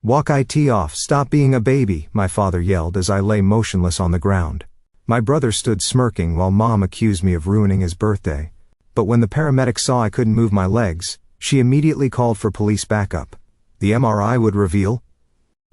"Walk it off, stop being a baby," my father yelled as I lay motionless on the ground. My brother stood smirking while Mom accused me of ruining his birthday. But when the paramedic saw I couldn't move my legs, she immediately called for police backup. The MRI would reveal,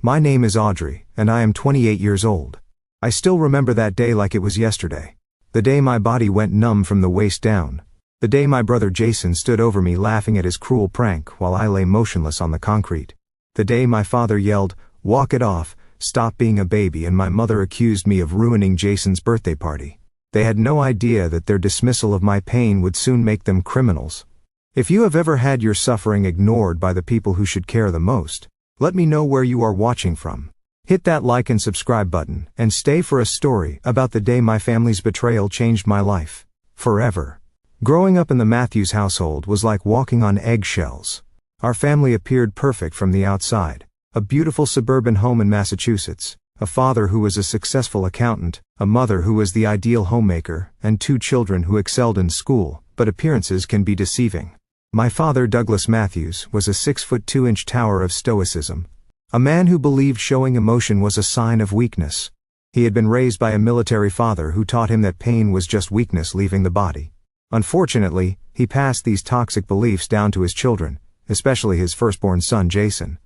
"My name is Audrey, and I am 28 years old. I still remember that day like it was yesterday. The day my body went numb from the waist down. The day my brother Jason stood over me laughing at his cruel prank while I lay motionless on the concrete. The day my father yelled, 'Walk it off, stop being a baby,' and my mother accused me of ruining Jason's birthday party. They had no idea that their dismissal of my pain would soon make them criminals. If you have ever had your suffering ignored by the people who should care the most, let me know where you are watching from. Hit that like and subscribe button, and stay for a story about the day my family's betrayal changed my life forever. Growing up in the Matthews household was like walking on eggshells. Our family appeared perfect from the outside. A beautiful suburban home in Massachusetts, a father who was a successful accountant, a mother who was the ideal homemaker, and 2 children who excelled in school, but appearances can be deceiving. My father, Douglas Matthews, was a 6'2" tower of stoicism. A man who believed showing emotion was a sign of weakness. He had been raised by a military father who taught him that pain was just weakness leaving the body. Unfortunately, he passed these toxic beliefs down to his children, especially his firstborn son Jason.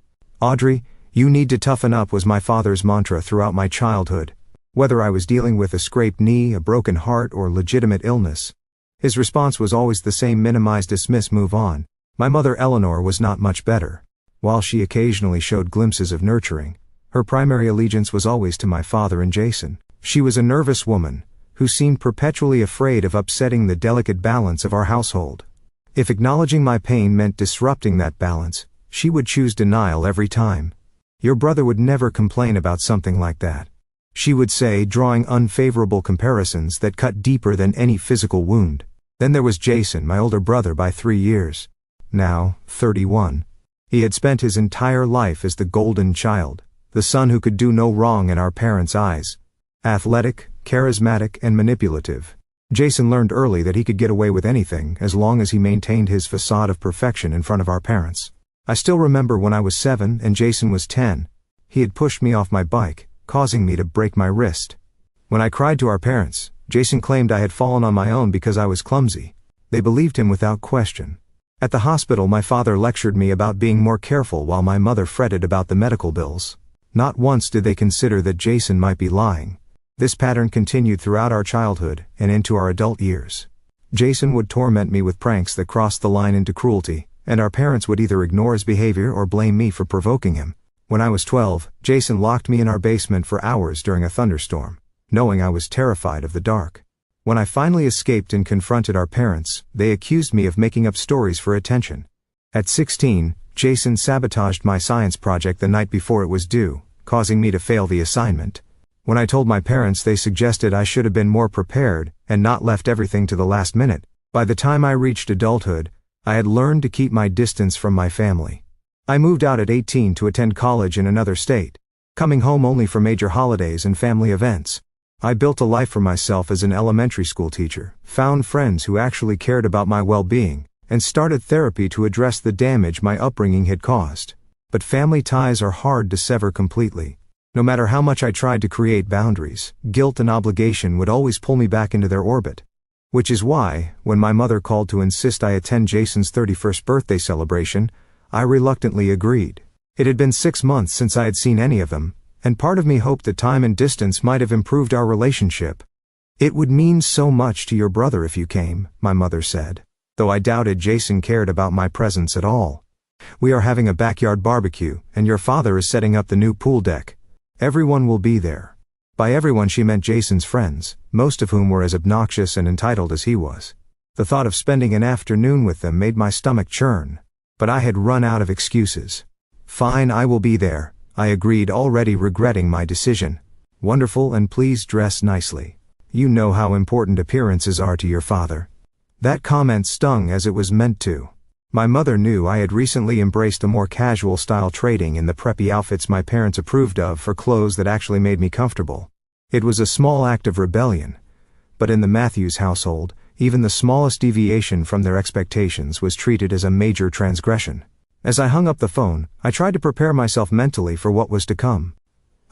"Audrey, you need to toughen up," was my father's mantra throughout my childhood. Whether I was dealing with a scraped knee, a broken heart, or legitimate illness, his response was always the same: minimize, dismiss, move on. My mother Eleanor was not much better. While she occasionally showed glimpses of nurturing, her primary allegiance was always to my father and Jason. She was a nervous woman, who seemed perpetually afraid of upsetting the delicate balance of our household. If acknowledging my pain meant disrupting that balance, she would choose denial every time. "Your brother would never complain about something like that," she would say, drawing unfavorable comparisons that cut deeper than any physical wound. Then there was Jason, my older brother by 3 years. Now, 31. He had spent his entire life as the golden child, the son who could do no wrong in our parents' eyes. Athletic, charismatic, and manipulative, Jason learned early that he could get away with anything as long as he maintained his facade of perfection in front of our parents. I still remember when I was 7 and Jason was 10. He had pushed me off my bike, causing me to break my wrist. When I cried to our parents, Jason claimed I had fallen on my own because I was clumsy. They believed him without question. At the hospital, my father lectured me about being more careful while my mother fretted about the medical bills. Not once did they consider that Jason might be lying. This pattern continued throughout our childhood and into our adult years. Jason would torment me with pranks that crossed the line into cruelty, and our parents would either ignore his behavior or blame me for provoking him. When I was 12, Jason locked me in our basement for hours during a thunderstorm, knowing I was terrified of the dark. When I finally escaped and confronted our parents, they accused me of making up stories for attention. At 16, Jason sabotaged my science project the night before it was due, causing me to fail the assignment. When I told my parents, they suggested I should have been more prepared and not left everything to the last minute. By the time I reached adulthood, I had learned to keep my distance from my family. I moved out at 18 to attend college in another state, coming home only for major holidays and family events. I built a life for myself as an elementary school teacher, found friends who actually cared about my well-being, and started therapy to address the damage my upbringing had caused. But family ties are hard to sever completely. No matter how much I tried to create boundaries, guilt and obligation would always pull me back into their orbit. Which is why, when my mother called to insist I attend Jason's 31st birthday celebration, I reluctantly agreed. It had been 6 months since I had seen any of them, and part of me hoped that time and distance might have improved our relationship. "It would mean so much to your brother if you came," my mother said, though I doubted Jason cared about my presence at all. "We are having a backyard barbecue, and your father is setting up the new pool deck. Everyone will be there." By everyone she meant Jason's friends, most of whom were as obnoxious and entitled as he was. The thought of spending an afternoon with them made my stomach churn. But I had run out of excuses. "Fine, I will be there," I agreed, already regretting my decision. "Wonderful, and please dress nicely. You know how important appearances are to your father." That comment stung as it was meant to. My mother knew I had recently embraced a more casual style, trading in the preppy outfits my parents approved of for clothes that actually made me comfortable. It was a small act of rebellion, but in the Matthews household, even the smallest deviation from their expectations was treated as a major transgression. As I hung up the phone, I tried to prepare myself mentally for what was to come.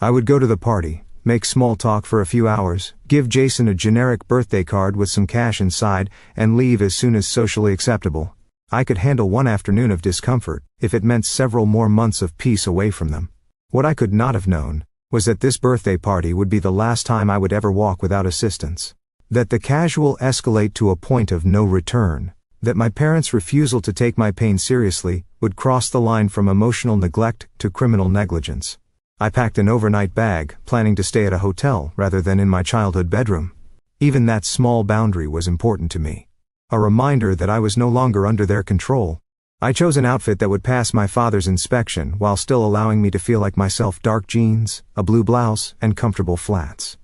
I would go to the party, make small talk for a few hours, give Jason a generic birthday card with some cash inside, and leave as soon as socially acceptable. I could handle one afternoon of discomfort, if it meant several more months of peace away from them. What I could not have known was that this birthday party would be the last time I would ever walk without assistance. That the casual escalate to a point of no return. That my parents' refusal to take my pain seriously would cross the line from emotional neglect to criminal negligence. I packed an overnight bag, planning to stay at a hotel rather than in my childhood bedroom. Even that small boundary was important to me. A reminder that I was no longer under their control. I chose an outfit that would pass my father's inspection while still allowing me to feel like myself: dark jeans, a blue blouse, and comfortable flats.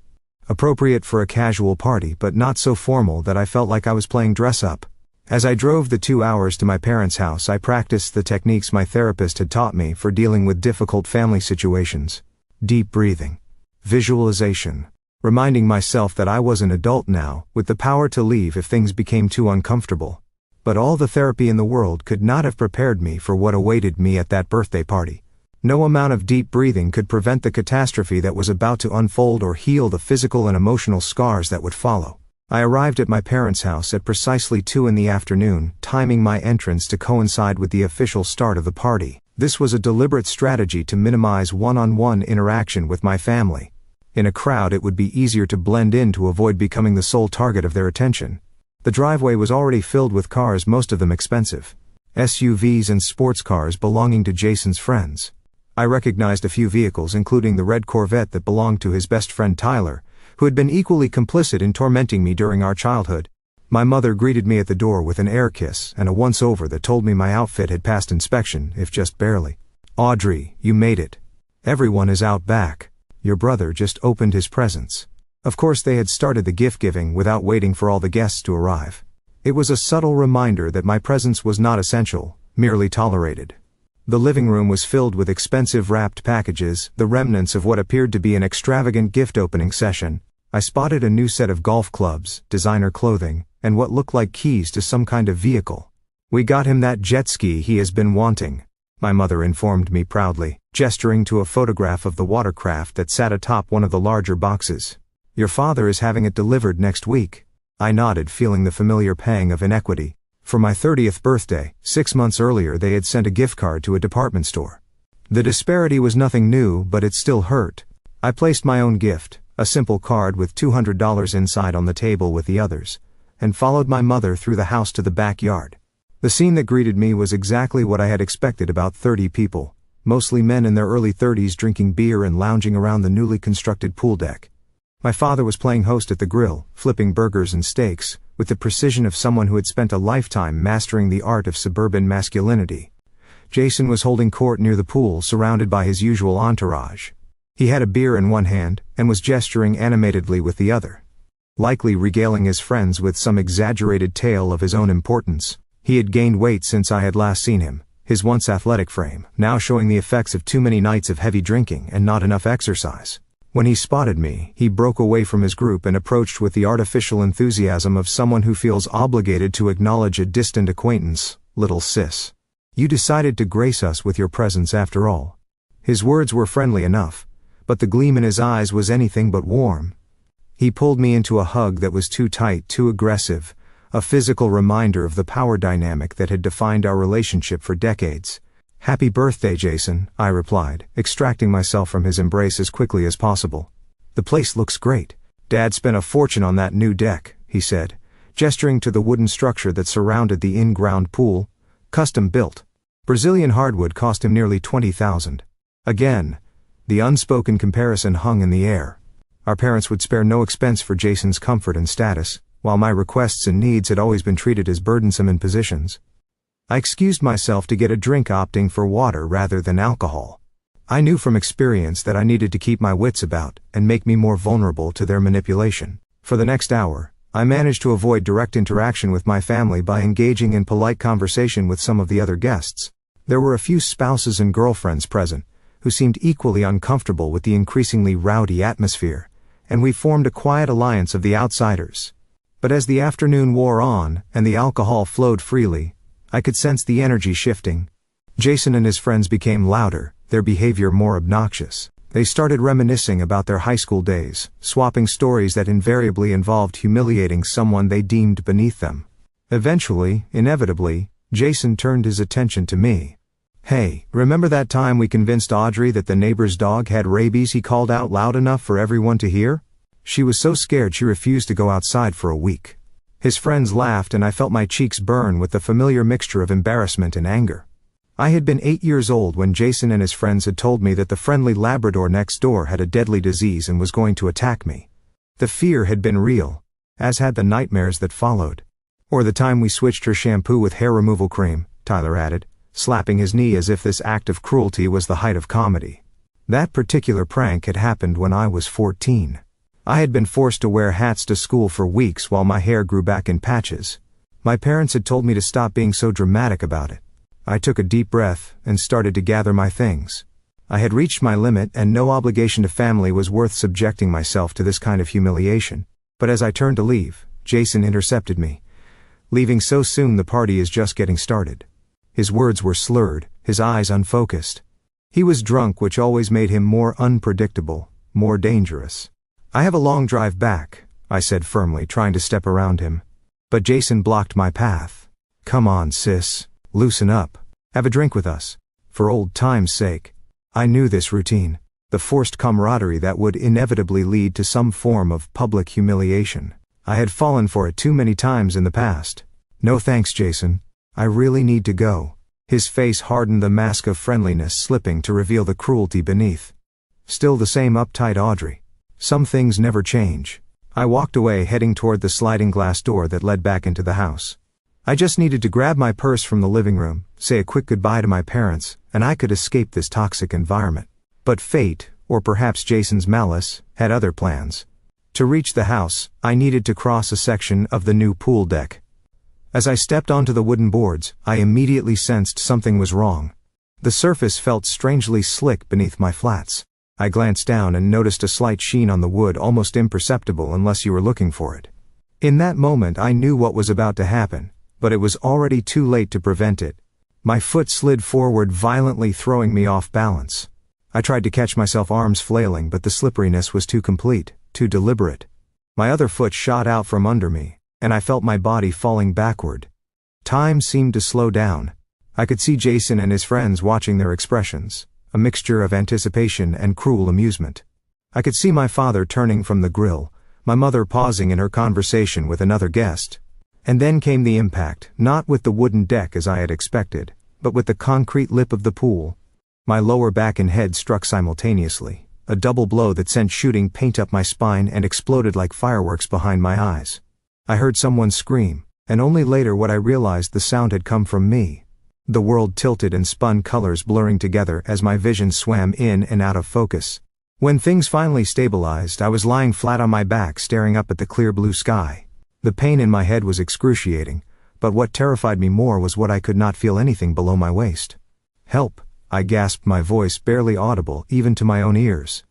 Appropriate for a casual party, but not so formal that I felt like I was playing dress up. As I drove the 2 hours to my parents' house, I practiced the techniques my therapist had taught me for dealing with difficult family situations. Deep breathing. Visualization. Reminding myself that I was an adult now, with the power to leave if things became too uncomfortable. But all the therapy in the world could not have prepared me for what awaited me at that birthday party. No amount of deep breathing could prevent the catastrophe that was about to unfold or heal the physical and emotional scars that would follow. I arrived at my parents' house at precisely 2 p.m, timing my entrance to coincide with the official start of the party. This was a deliberate strategy to minimize one-on-one interaction with my family. In a crowd, it would be easier to blend in to avoid becoming the sole target of their attention. The driveway was already filled with cars, most of them expensive. SUVs and sports cars belonging to Jason's friends. I recognized a few vehicles, including the red Corvette that belonged to his best friend Tyler, who had been equally complicit in tormenting me during our childhood. My mother greeted me at the door with an air kiss and a once-over that told me my outfit had passed inspection, if just barely. "Audrey, you made it. Everyone is out back. Your brother just opened his presents." Of course, they had started the gift-giving without waiting for all the guests to arrive. It was a subtle reminder that my presence was not essential, merely tolerated. The living room was filled with expensive wrapped packages, the remnants of what appeared to be an extravagant gift-opening session. I spotted a new set of golf clubs, designer clothing, and what looked like keys to some kind of vehicle. "We got him that jet ski he has been wanting," my mother informed me proudly, gesturing to a photograph of the watercraft that sat atop one of the larger boxes. "Your father is having it delivered next week." I nodded, feeling the familiar pang of inequity. For my 30th birthday, 6 months earlier, they had sent a gift card to a department store. The disparity was nothing new, but it still hurt. I placed my own gift, a simple card with $200 inside, on the table with the others, and followed my mother through the house to the backyard. The scene that greeted me was exactly what I had expected: about 30 people, mostly men in their early 30s, drinking beer and lounging around the newly constructed pool deck. My father was playing host at the grill, flipping burgers and steaks, with the precision of someone who had spent a lifetime mastering the art of suburban masculinity. Jason was holding court near the pool, surrounded by his usual entourage. He had a beer in one hand, and was gesturing animatedly with the other. Likely regaling his friends with some exaggerated tale of his own importance. He had gained weight since I had last seen him, his once athletic frame now showing the effects of too many nights of heavy drinking and not enough exercise. When he spotted me, he broke away from his group and approached with the artificial enthusiasm of someone who feels obligated to acknowledge a distant acquaintance. "Little sis. You decided to grace us with your presence after all." His words were friendly enough, but the gleam in his eyes was anything but warm. He pulled me into a hug that was too tight, too aggressive, a physical reminder of the power dynamic that had defined our relationship for decades. "Happy birthday, Jason," I replied, extracting myself from his embrace as quickly as possible. "The place looks great. Dad spent a fortune on that new deck," he said, gesturing to the wooden structure that surrounded the in-ground pool. "Custom built. Brazilian hardwood cost him nearly $20,000. Again, the unspoken comparison hung in the air. Our parents would spare no expense for Jason's comfort and status, while my requests and needs had always been treated as burdensome impositions. I excused myself to get a drink, opting for water rather than alcohol. I knew from experience that I needed to keep my wits about and make me more vulnerable to their manipulation. For the next hour, I managed to avoid direct interaction with my family by engaging in polite conversation with some of the other guests. There were a few spouses and girlfriends present, who seemed equally uncomfortable with the increasingly rowdy atmosphere, and we formed a quiet alliance of the outsiders. But as the afternoon wore on, and the alcohol flowed freely, I could sense the energy shifting. Jason and his friends became louder, their behavior more obnoxious. They started reminiscing about their high school days, swapping stories that invariably involved humiliating someone they deemed beneath them. Eventually, inevitably, Jason turned his attention to me. "Hey, remember that time we convinced Audrey that the neighbor's dog had rabies?" he called out loud enough for everyone to hear. She was so scared she refused to go outside for a week. His friends laughed and I felt my cheeks burn with the familiar mixture of embarrassment and anger. I had been 8 years old when Jason and his friends had told me that the friendly Labrador next door had a deadly disease and was going to attack me. The fear had been real, as had the nightmares that followed. "Or the time we switched her shampoo with hair removal cream," Tyler added, slapping his knee as if this act of cruelty was the height of comedy. That particular prank had happened when I was 14. I had been forced to wear hats to school for weeks while my hair grew back in patches. My parents had told me to stop being so dramatic about it. I took a deep breath and started to gather my things. I had reached my limit and no obligation to family was worth subjecting myself to this kind of humiliation. But as I turned to leave, Jason intercepted me. "Leaving so soon? The party is just getting started." His words were slurred, his eyes unfocused. He was drunk, which always made him more unpredictable, more dangerous. "I have a long drive back," I said firmly, trying to step around him. But Jason blocked my path. "Come on, sis. Loosen up. Have a drink with us. For old time's sake." I knew this routine, the forced camaraderie that would inevitably lead to some form of public humiliation. I had fallen for it too many times in the past. "No thanks, Jason. I really need to go." His face hardened, the mask of friendliness slipping to reveal the cruelty beneath. Still the same uptight Audrey. Some things never change. I walked away, heading toward the sliding glass door that led back into the house. I just needed to grab my purse from the living room, say a quick goodbye to my parents, and I could escape this toxic environment. But fate, or perhaps Jason's malice, had other plans. To reach the house, I needed to cross a section of the new pool deck. As I stepped onto the wooden boards, I immediately sensed something was wrong. The surface felt strangely slick beneath my flats. I glanced down and noticed a slight sheen on the wood, almost imperceptible unless you were looking for it. In that moment I knew what was about to happen, but it was already too late to prevent it. My foot slid forward violently, throwing me off balance. I tried to catch myself, arms flailing, but the slipperiness was too complete, too deliberate. My other foot shot out from under me, and I felt my body falling backward. Time seemed to slow down. I could see Jason and his friends watching, their expressions, a mixture of anticipation and cruel amusement. I could see my father turning from the grill, my mother pausing in her conversation with another guest. And then came the impact, not with the wooden deck as I had expected, but with the concrete lip of the pool. My lower back and head struck simultaneously, a double blow that sent shooting paint up my spine and exploded like fireworks behind my eyes. I heard someone scream, and only later what I realized the sound had come from me. The world tilted and spun, colors blurring together as my vision swam in and out of focus. When things finally stabilized, I was lying flat on my back, staring up at the clear blue sky. The pain in my head was excruciating, but what terrified me more was what I could not feel anything below my waist. "Help," I gasped, my voice barely audible even to my own ears.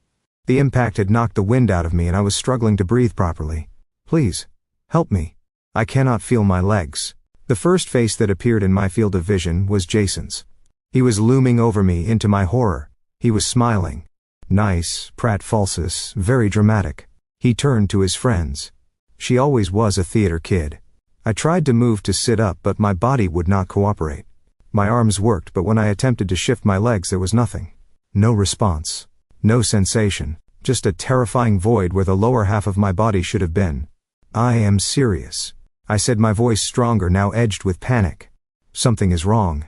The impact had knocked the wind out of me and I was struggling to breathe properly. "Please, help me. I cannot feel my legs." The first face that appeared in my field of vision was Jason's. He was looming over me. Into my horror, he was smiling. Nice, pratfalsus, very dramatic. He turned to his friends. She always was a theater kid. I tried to move to sit up, but my body would not cooperate. My arms worked, but when I attempted to shift my legs there was nothing. No response. No sensation. Just a terrifying void where the lower half of my body should have been. "I am serious," I said, my voice stronger, now edged with panic. "Something is wrong.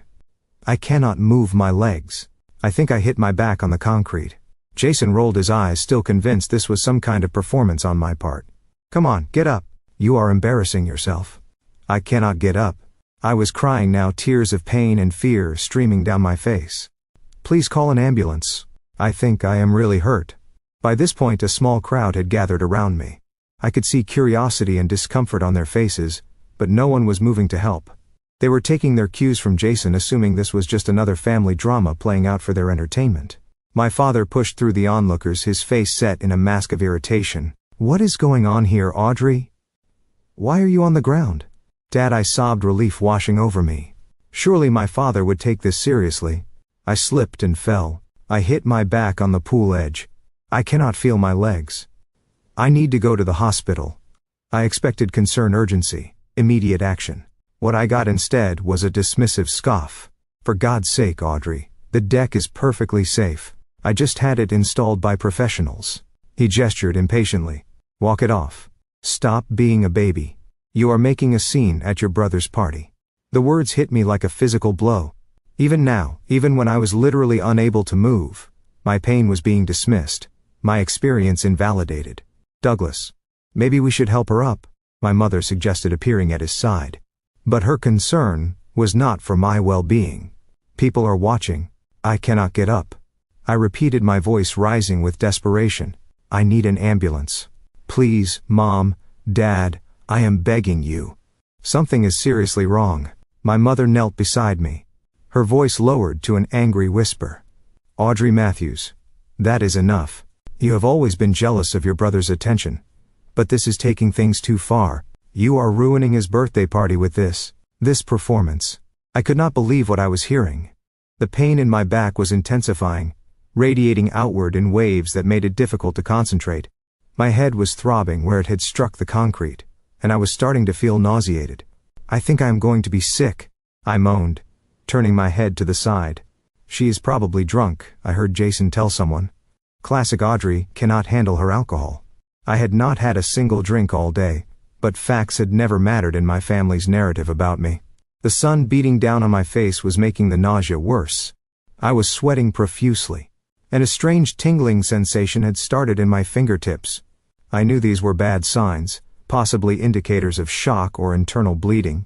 I cannot move my legs. I think I hit my back on the concrete." Jason rolled his eyes, still convinced this was some kind of performance on my part. "Come on, get up. You are embarrassing yourself." I cannot get up. I was crying now, tears of pain and fear streaming down my face. "Please call an ambulance. I think I am really hurt." By this point a small crowd had gathered around me. I could see curiosity and discomfort on their faces, but no one was moving to help. They were taking their cues from Jason, assuming this was just another family drama playing out for their entertainment. My father pushed through the onlookers, his face set in a mask of irritation. "What is going on here, Audrey? Why are you on the ground?" "Dad," I sobbed, relief washing over me. Surely my father would take this seriously. I slipped and fell. I hit my back on the pool edge. I cannot feel my legs. I need to go to the hospital. I expected concern, urgency, immediate action. What I got instead was a dismissive scoff. For God's sake, Audrey, the deck is perfectly safe. I just had it installed by professionals. He gestured impatiently. Walk it off. Stop being a baby. You are making a scene at your brother's party. The words hit me like a physical blow. Even now, even when I was literally unable to move, my pain was being dismissed, my experience invalidated. Douglas. Maybe we should help her up, my mother suggested, appearing at his side. But her concern was not for my well-being. People are watching. I cannot get up. I repeated, my voice rising with desperation. I need an ambulance. Please, Mom, Dad, I am begging you. Something is seriously wrong. My mother knelt beside me. Her voice lowered to an angry whisper. Audrey Matthews. That is enough. You have always been jealous of your brother's attention. But this is taking things too far. You are ruining his birthday party with this performance. I could not believe what I was hearing. The pain in my back was intensifying, radiating outward in waves that made it difficult to concentrate. My head was throbbing where it had struck the concrete, and I was starting to feel nauseated. I think I am going to be sick, I moaned, turning my head to the side. She is probably drunk, I heard Jason tell someone. Classic Audrey cannot handle her alcohol. I had not had a single drink all day, but facts had never mattered in my family's narrative about me. The sun beating down on my face was making the nausea worse. I was sweating profusely, and a strange tingling sensation had started in my fingertips. I knew these were bad signs, possibly indicators of shock or internal bleeding.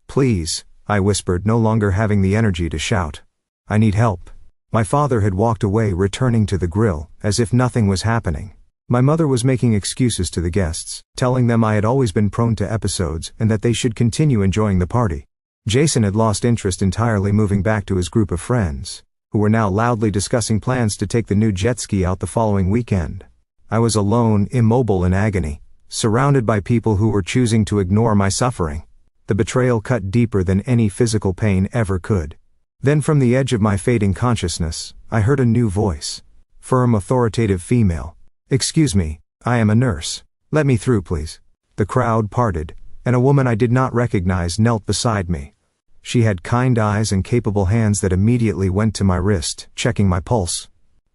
Please, I whispered, no longer having the energy to shout. I need help. My father had walked away, returning to the grill, as if nothing was happening. My mother was making excuses to the guests, telling them I had always been prone to episodes and that they should continue enjoying the party. Jason had lost interest entirely, moving back to his group of friends, who were now loudly discussing plans to take the new jet ski out the following weekend. I was alone, immobile in agony, surrounded by people who were choosing to ignore my suffering. The betrayal cut deeper than any physical pain ever could. Then from the edge of my fading consciousness, I heard a new voice. Firm, authoritative female. Excuse me, I am a nurse. Let me through, please. The crowd parted, and a woman I did not recognize knelt beside me. She had kind eyes and capable hands that immediately went to my wrist, checking my pulse.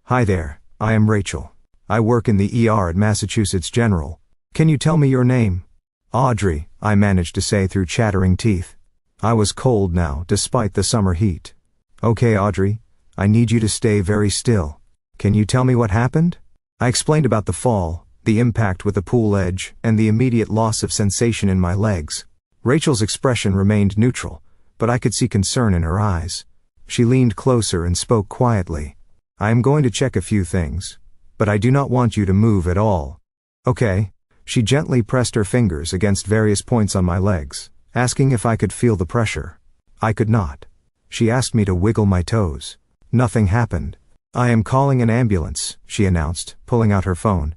Hi there, I am Rachel. I work in the ER at Massachusetts General. Can you tell me your name? Audrey, I managed to say through chattering teeth. I was cold now, despite the summer heat. Okay, Audrey, I need you to stay very still. Can you tell me what happened? I explained about the fall, the impact with the pool edge, and the immediate loss of sensation in my legs. Rachel's expression remained neutral, but I could see concern in her eyes. She leaned closer and spoke quietly. I am going to check a few things, but I do not want you to move at all. Okay. She gently pressed her fingers against various points on my legs, asking if I could feel the pressure. I could not. She asked me to wiggle my toes. Nothing happened. I am calling an ambulance, she announced, pulling out her phone.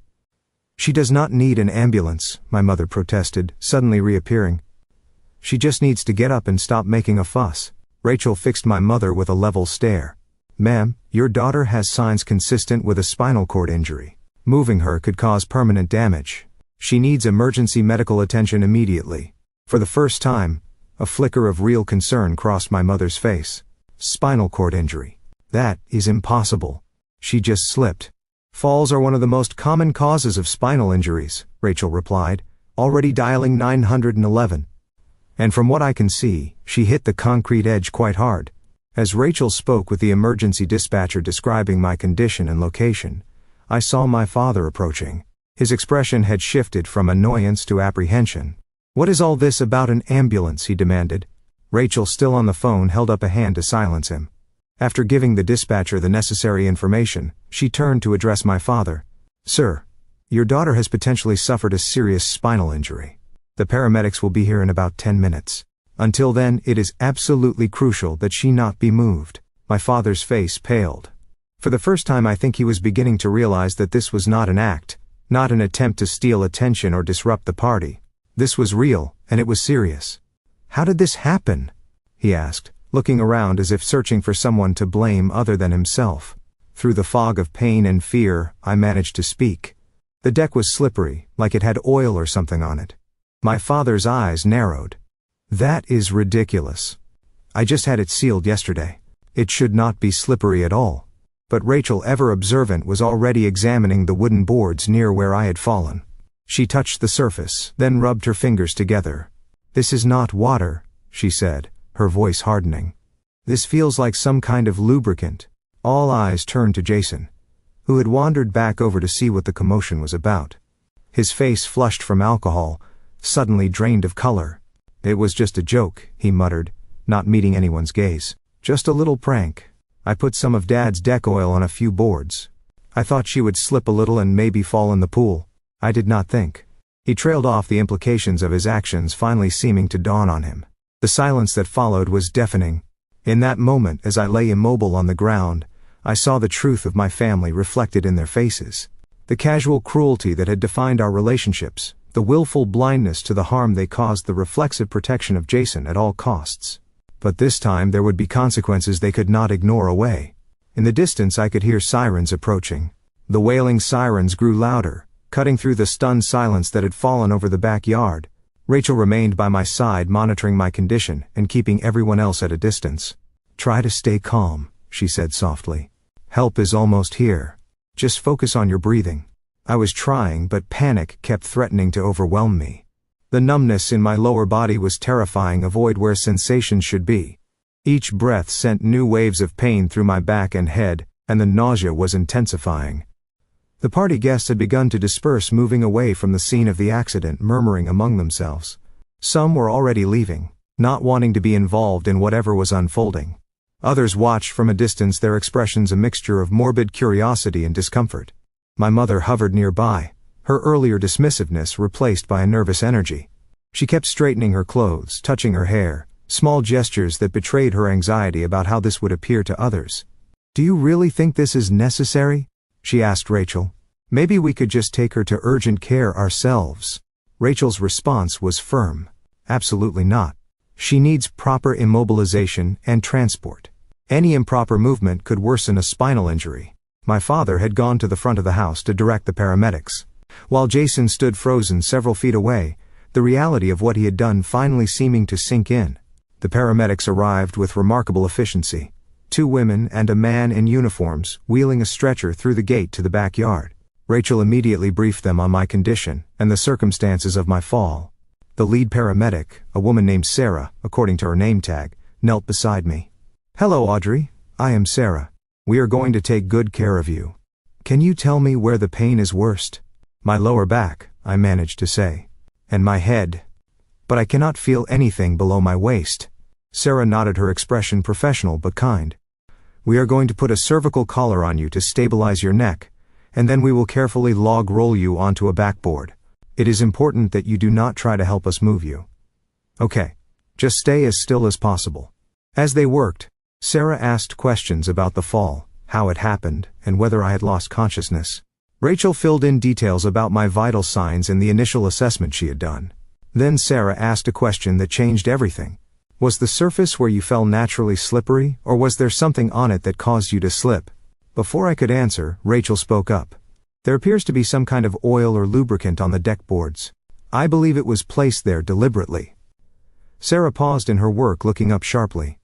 She does not need an ambulance, my mother protested, suddenly reappearing. She just needs to get up and stop making a fuss. Rachel fixed my mother with a level stare. Ma'am, your daughter has signs consistent with a spinal cord injury. Moving her could cause permanent damage. She needs emergency medical attention immediately. For the first time, a flicker of real concern crossed my mother's face. Spinal cord injury. That is impossible. She just slipped. Falls are one of the most common causes of spinal injuries, Rachel replied, already dialing 911. And from what I can see, she hit the concrete edge quite hard. As Rachel spoke with the emergency dispatcher describing my condition and location, I saw my father approaching. His expression had shifted from annoyance to apprehension. What is all this about an ambulance? He demanded. Rachel, still on the phone, held up a hand to silence him. After giving the dispatcher the necessary information, she turned to address my father. Sir, your daughter has potentially suffered a serious spinal injury. The paramedics will be here in about 10 minutes. Until then, it is absolutely crucial that she not be moved. My father's face paled. For the first time, I think he was beginning to realize that this was not an act, not an attempt to steal attention or disrupt the party. This was real, and it was serious. How did this happen? He asked, looking around as if searching for someone to blame other than himself. Through the fog of pain and fear, I managed to speak. The deck was slippery, like it had oil or something on it. My father's eyes narrowed. That is ridiculous. I just had it sealed yesterday. It should not be slippery at all. But Rachel, ever observant, was already examining the wooden boards near where I had fallen. She touched the surface, then rubbed her fingers together. "This is not water," she said, her voice hardening. "This feels like some kind of lubricant." All eyes turned to Jason, who had wandered back over to see what the commotion was about. His face, flushed from alcohol, suddenly drained of color. "It was just a joke," he muttered, not meeting anyone's gaze. "Just a little prank. I put some of Dad's deck oil on a few boards. I thought she would slip a little and maybe fall in the pool. I did not think." He trailed off, the implications of his actions finally seeming to dawn on him. The silence that followed was deafening. In that moment, as I lay immobile on the ground, I saw the truth of my family reflected in their faces. The casual cruelty that had defined our relationships, the willful blindness to the harm they caused, the reflexive protection of Jason at all costs. But this time there would be consequences they could not ignore away. In the distance I could hear sirens approaching. The wailing sirens grew louder, cutting through the stunned silence that had fallen over the backyard. Rachel remained by my side, monitoring my condition and keeping everyone else at a distance. "Try to stay calm," she said softly. "Help is almost here. Just focus on your breathing." I was trying, but panic kept threatening to overwhelm me. The numbness in my lower body was terrifying, a void where sensations should be. Each breath sent new waves of pain through my back and head, and the nausea was intensifying. The party guests had begun to disperse, moving away from the scene of the accident, murmuring among themselves. Some were already leaving, not wanting to be involved in whatever was unfolding. Others watched from a distance, their expressions a mixture of morbid curiosity and discomfort. My mother hovered nearby, her earlier dismissiveness replaced by a nervous energy. She kept straightening her clothes, touching her hair, small gestures that betrayed her anxiety about how this would appear to others. "Do you really think this is necessary?" she asked Rachel. "Maybe we could just take her to urgent care ourselves." Rachel's response was firm. "Absolutely not. She needs proper immobilization and transport. Any improper movement could worsen a spinal injury." My father had gone to the front of the house to direct the paramedics. While Jason stood frozen several feet away, the reality of what he had done finally seeming to sink in. The paramedics arrived with remarkable efficiency. 2 women and a man in uniforms, wheeling a stretcher through the gate to the backyard. Rachel immediately briefed them on my condition and the circumstances of my fall. The lead paramedic, a woman named Sarah, according to her name tag, knelt beside me. "Hello, Audrey. I am Sarah. We are going to take good care of you. Can you tell me where the pain is worst?" "My lower back," I managed to say. "And my head. But I cannot feel anything below my waist." Sarah nodded, her expression professional but kind. "We are going to put a cervical collar on you to stabilize your neck, and then we will carefully log roll you onto a backboard. It is important that you do not try to help us move you. Okay. Just stay as still as possible." As they worked, Sarah asked questions about the fall, how it happened, and whether I had lost consciousness. Rachel filled in details about my vital signs and the initial assessment she had done. Then Sarah asked a question that changed everything. "Was the surface where you fell naturally slippery, or was there something on it that caused you to slip?" Before I could answer, Rachel spoke up. "There appears to be some kind of oil or lubricant on the deck boards. I believe it was placed there deliberately." Sarah paused in her work, looking up sharply.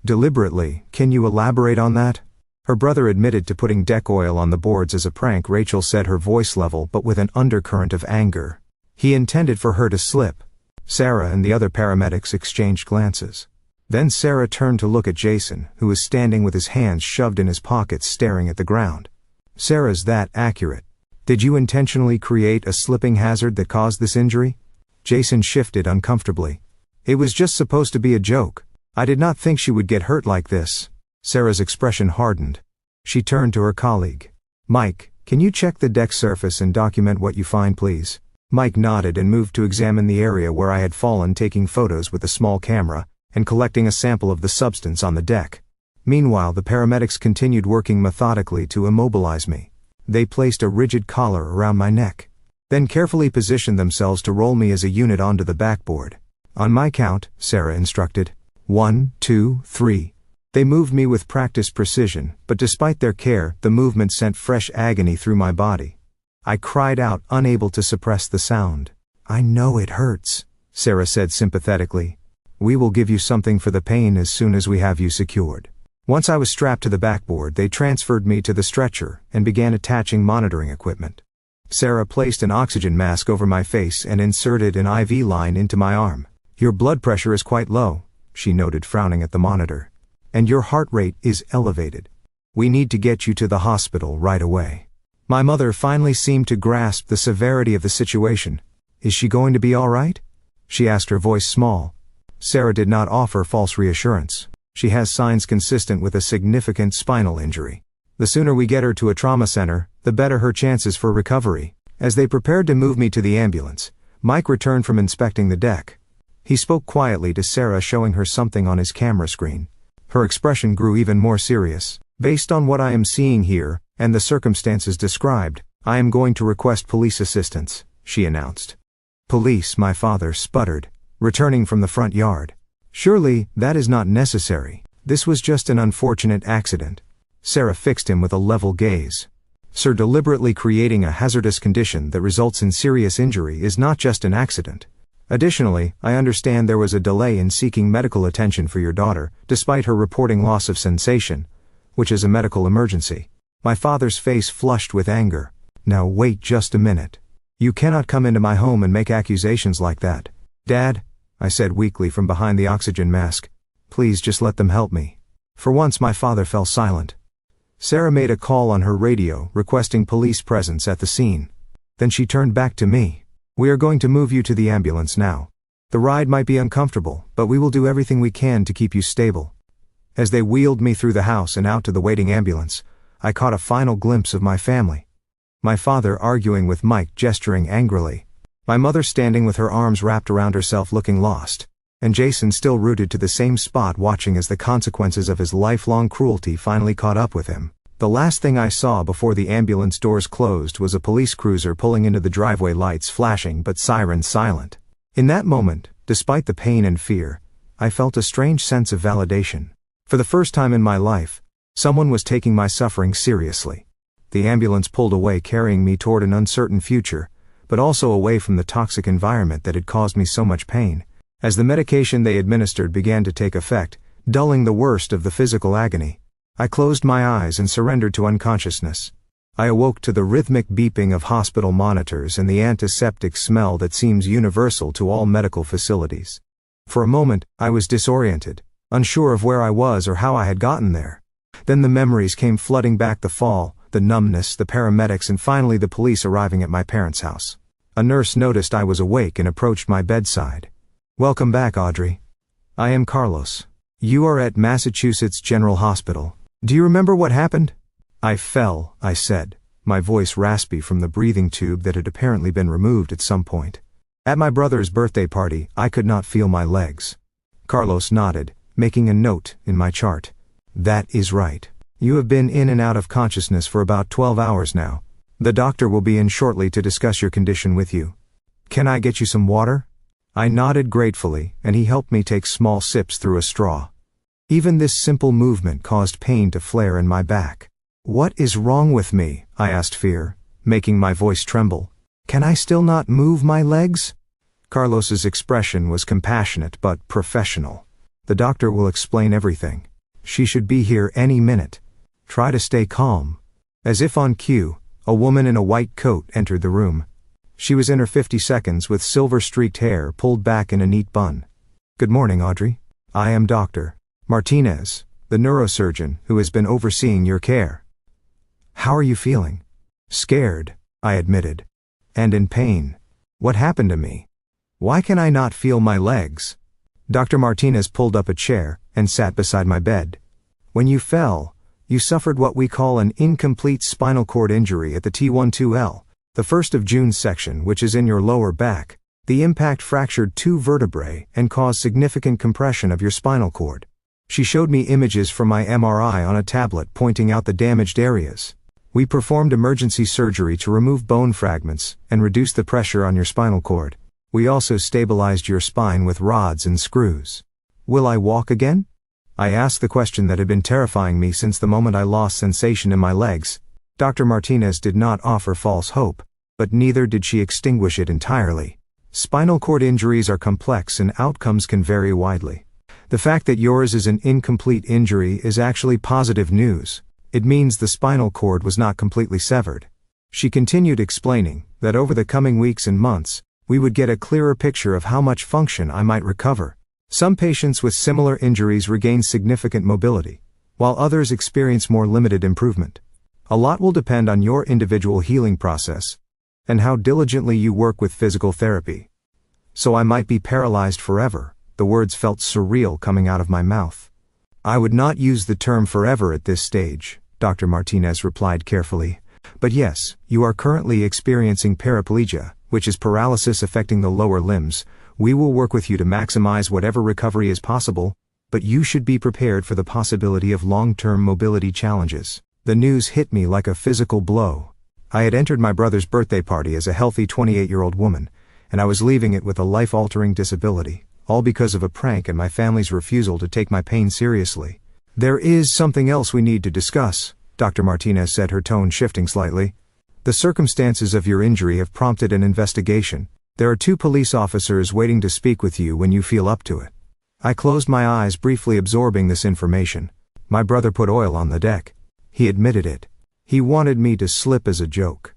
"Deliberately, can you elaborate on that?" Her brother admitted to putting deck oil on the boards as a prank, Rachel said, her voice level but with an undercurrent of anger. "He intended for her to slip." Sarah and the other paramedics exchanged glances. Then Sarah turned to look at Jason, who was standing with his hands shoved in his pockets staring at the ground. "Sarah's that accurate. Did you intentionally create a slipping hazard that caused this injury?" Jason shifted uncomfortably. "It was just supposed to be a joke. I did not think she would get hurt like this." Sarah's expression hardened. She turned to her colleague. "Mike, can you check the deck surface and document what you find, please?" Mike nodded and moved to examine the area where I had fallen, taking photos with a small camera and collecting a sample of the substance on the deck. Meanwhile, the paramedics continued working methodically to immobilize me. They placed a rigid collar around my neck, then carefully positioned themselves to roll me as a unit onto the backboard. "On my count," Sarah instructed. 1, 2, 3. They moved me with practiced precision, but despite their care, the movement sent fresh agony through my body. I cried out, unable to suppress the sound. "I know it hurts," Sarah said sympathetically. "We will give you something for the pain as soon as we have you secured." Once I was strapped to the backboard, they transferred me to the stretcher and began attaching monitoring equipment. Sarah placed an oxygen mask over my face and inserted an IV line into my arm. "Your blood pressure is quite low," she noted, frowning at the monitor. "And your heart rate is elevated. We need to get you to the hospital right away." My mother finally seemed to grasp the severity of the situation. "Is she going to be all right?" she asked, her voice small. Sarah did not offer false reassurance. "She has signs consistent with a significant spinal injury. The sooner we get her to a trauma center, the better her chances for recovery." As they prepared to move me to the ambulance, Mike returned from inspecting the deck. He spoke quietly to Sarah, showing her something on his camera screen. Her expression grew even more serious. "Based on what I am seeing here, and the circumstances described, I am going to request police assistance," she announced. "Police?" my father sputtered, returning from the front yard. "Surely, that is not necessary. This was just an unfortunate accident." Sarah fixed him with a level gaze. "Sir, deliberately creating a hazardous condition that results in serious injury is not just an accident. Additionally, I understand there was a delay in seeking medical attention for your daughter, despite her reporting loss of sensation, which is a medical emergency." My father's face flushed with anger. "Now wait just a minute. You cannot come into my home and make accusations like that." "Dad," I said weakly from behind the oxygen mask, "please just let them help me." For once my father fell silent. Sarah made a call on her radio, requesting police presence at the scene. Then she turned back to me. "We are going to move you to the ambulance now. The ride might be uncomfortable, but we will do everything we can to keep you stable." As they wheeled me through the house and out to the waiting ambulance, I caught a final glimpse of my family. My father arguing with Mike, gesturing angrily. My mother standing with her arms wrapped around herself, looking lost. And Jason still rooted to the same spot, watching as the consequences of his lifelong cruelty finally caught up with him. The last thing I saw before the ambulance doors closed was a police cruiser pulling into the driveway, lights flashing but sirens silent. In that moment, despite the pain and fear, I felt a strange sense of validation. For the first time in my life, someone was taking my suffering seriously. The ambulance pulled away, carrying me toward an uncertain future, but also away from the toxic environment that had caused me so much pain. As the medication they administered began to take effect, dulling the worst of the physical agony, I closed my eyes and surrendered to unconsciousness. I awoke to the rhythmic beeping of hospital monitors and the antiseptic smell that seems universal to all medical facilities. For a moment, I was disoriented, unsure of where I was or how I had gotten there. Then the memories came flooding back: the fall, the numbness, the paramedics, and finally the police arriving at my parents' house. A nurse noticed I was awake and approached my bedside. "Welcome back, Audrey. I am Carlos. You are at Massachusetts General Hospital. Do you remember what happened?" "I fell," I said, my voice raspy from the breathing tube that had apparently been removed at some point. "At my brother's birthday party, I could not feel my legs." Carlos nodded, making a note in my chart. "That is right. You have been in and out of consciousness for about 12 hours now. The doctor will be in shortly to discuss your condition with you. Can I get you some water?" I nodded gratefully, and he helped me take small sips through a straw. Even this simple movement caused pain to flare in my back. "What is wrong with me?" I asked, fear making my voice tremble. "Can I still not move my legs?" Carlos's expression was compassionate but professional. "The doctor will explain everything. She should be here any minute. Try to stay calm." As if on cue, a woman in a white coat entered the room. She was in her 50s with silver-streaked hair pulled back in a neat bun. "Good morning, Audrey. I am Dr. Martinez, the neurosurgeon who has been overseeing your care. How are you feeling?" "Scared," I admitted. "And in pain. What happened to me? Why can I not feel my legs?" Dr. Martinez pulled up a chair and sat beside my bed. "When you fell, you suffered what we call an incomplete spinal cord injury at the T12L, the 1st of June section, which is in your lower back. The impact fractured 2 vertebrae and caused significant compression of your spinal cord." She showed me images from my MRI on a tablet, pointing out the damaged areas. "We performed emergency surgery to remove bone fragments and reduce the pressure on your spinal cord. We also stabilized your spine with rods and screws." Will I walk again? I asked the question that had been terrifying me since the moment I lost sensation in my legs. Dr. Martinez did not offer false hope, but neither did she extinguish it entirely. Spinal cord injuries are complex and outcomes can vary widely. The fact that yours is an incomplete injury is actually positive news. It means the spinal cord was not completely severed. She continued explaining that over the coming weeks and months, we would get a clearer picture of how much function I might recover. Some patients with similar injuries regain significant mobility, while others experience more limited improvement. A lot will depend on your individual healing process and how diligently you work with physical therapy. So I might be paralyzed forever. The words felt surreal coming out of my mouth. I would not use the term forever at this stage, Dr. Martinez replied carefully. But yes, you are currently experiencing paraplegia, which is paralysis affecting the lower limbs. We will work with you to maximize whatever recovery is possible, but you should be prepared for the possibility of long-term mobility challenges. The news hit me like a physical blow. I had entered my brother's birthday party as a healthy 28-year-old woman, and I was leaving it with a life-altering disability, all because of a prank and my family's refusal to take my pain seriously. There is something else we need to discuss, Dr. Martinez said, her tone shifting slightly. The circumstances of your injury have prompted an investigation. There are 2 police officers waiting to speak with you when you feel up to it. I closed my eyes, briefly absorbing this information. My brother put oil on the deck. He admitted it. He wanted me to slip as a joke.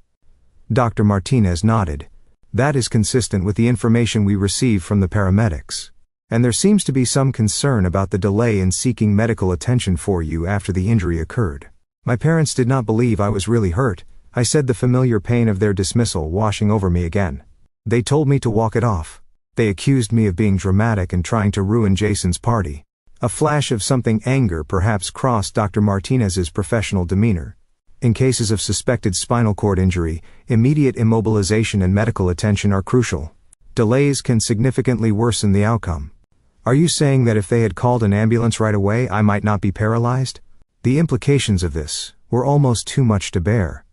Dr. Martinez nodded. That is consistent with the information we received from the paramedics. And there seems to be some concern about the delay in seeking medical attention for you after the injury occurred. My parents did not believe I was really hurt. I said, the familiar pain of their dismissal washing over me again. They told me to walk it off. They accused me of being dramatic and trying to ruin Jason's party. A flash of something anger perhaps crossed Dr. Martinez's professional demeanor. In cases of suspected spinal cord injury, immediate immobilization and medical attention are crucial. Delays can significantly worsen the outcome. Are you saying that if they had called an ambulance right away, I might not be paralyzed? The implications of this were almost too much to bear.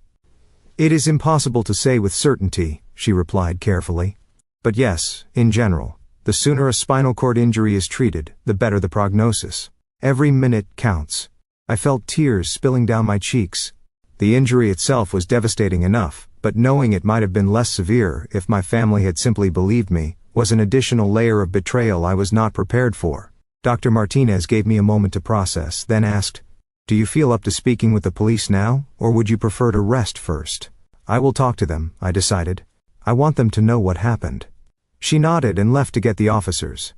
It is impossible to say with certainty, she replied carefully. But yes, in general, the sooner a spinal cord injury is treated, the better the prognosis. Every minute counts. I felt tears spilling down my cheeks. The injury itself was devastating enough, but knowing it might have been less severe if my family had simply believed me, was an additional layer of betrayal I was not prepared for. Dr. Martinez gave me a moment to process, then asked, "Do you feel up to speaking with the police now, or would you prefer to rest first?" "I will talk to them," I decided. "I want them to know what happened." She nodded and left to get the officers.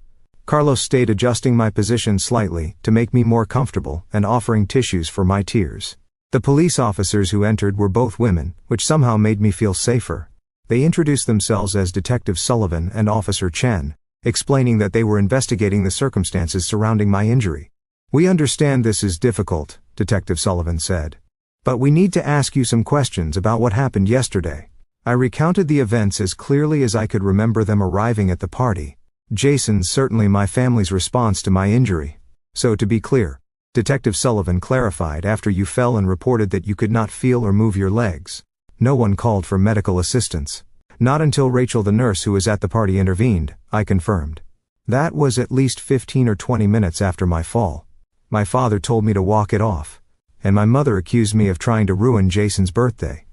Carlos stayed adjusting my position slightly to make me more comfortable and offering tissues for my tears. The police officers who entered were both women, which somehow made me feel safer. They introduced themselves as Detective Sullivan and Officer Chen, explaining that they were investigating the circumstances surrounding my injury. "We understand this is difficult," Detective Sullivan said. "But we need to ask you some questions about what happened yesterday." I recounted the events as clearly as I could remember them arriving at the party. Jason's certainly my family's response to my injury. "So to be clear," Detective Sullivan clarified, "after you fell and reported that you could not feel or move your legs, no one called for medical assistance." "Not until Rachel, the nurse who was at the party, intervened," I confirmed. "That was at least 15 or 20 minutes after my fall. My father told me to walk it off, and my mother accused me of trying to ruin Jason's birthday."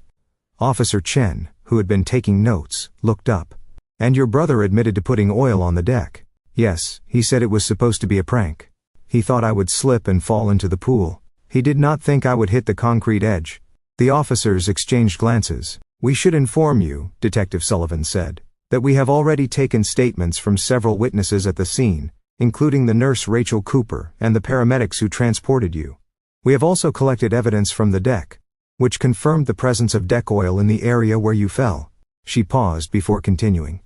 Officer Chen, who had been taking notes, looked up. "And your brother admitted to putting oil on the deck?" "Yes, he said it was supposed to be a prank. He thought I would slip and fall into the pool. He did not think I would hit the concrete edge." The officers exchanged glances. "We should inform you," Detective Sullivan said, "that we have already taken statements from several witnesses at the scene, including the nurse Rachel Cooper and the paramedics who transported you. We have also collected evidence from the deck, which confirmed the presence of deck oil in the area where you fell." She paused before continuing.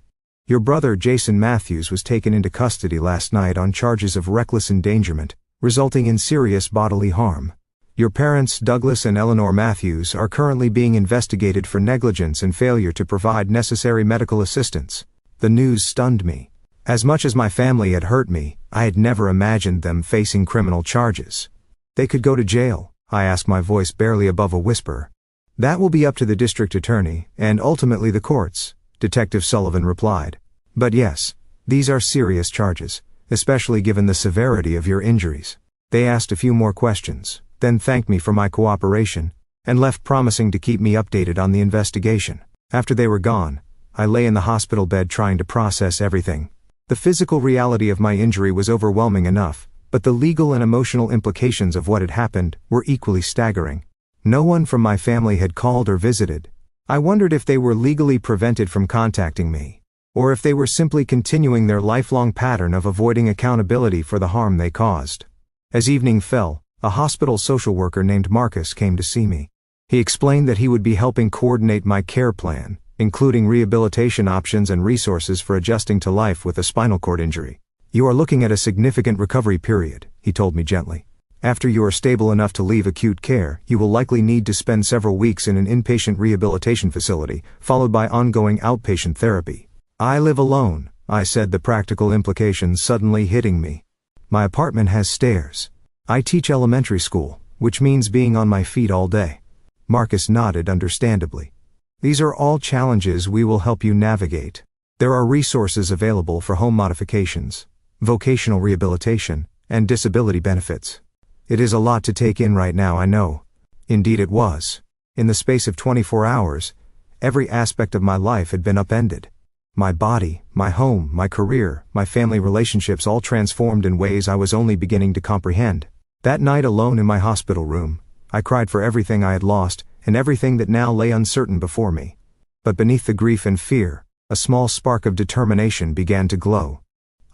"Your brother Jason Matthews was taken into custody last night on charges of reckless endangerment, resulting in serious bodily harm. Your parents, Douglas and Eleanor Matthews, are currently being investigated for negligence and failure to provide necessary medical assistance." The news stunned me. As much as my family had hurt me, I had never imagined them facing criminal charges. "They could go to jail?" I asked, my voice barely above a whisper. "That will be up to the district attorney, and ultimately the courts," Detective Sullivan replied. "But yes, these are serious charges. especially given the severity of your injuries. They asked a few more questions, then thanked me for my cooperation, and left promising to keep me updated on the investigation. After they were gone, I lay in the hospital bed trying to process everything. The physical reality of my injury was overwhelming enough, but the legal and emotional implications of what had happened were equally staggering. No one from my family had called or visited. I wondered if they were legally prevented from contacting me, or if they were simply continuing their lifelong pattern of avoiding accountability for the harm they caused. As evening fell, a hospital social worker named Marcus came to see me. He explained that he would be helping coordinate my care plan, including rehabilitation options and resources for adjusting to life with a spinal cord injury. "You are looking at a significant recovery period," he told me gently. "After you are stable enough to leave acute care, you will likely need to spend several weeks in an inpatient rehabilitation facility, followed by ongoing outpatient therapy." "I live alone," I said, the practical implications suddenly hitting me. "My apartment has stairs. I teach elementary school, which means being on my feet all day." Marcus nodded understandably. "These are all challenges we will help you navigate. There are resources available for home modifications, vocational rehabilitation, and disability benefits." It is a lot to take in right now, I know. Indeed it was. In the space of 24 hours, every aspect of my life had been upended. My body, my home, my career, my family relationships all transformed in ways I was only beginning to comprehend. That night alone in my hospital room, I cried for everything I had lost, and everything that now lay uncertain before me. But beneath the grief and fear, a small spark of determination began to glow.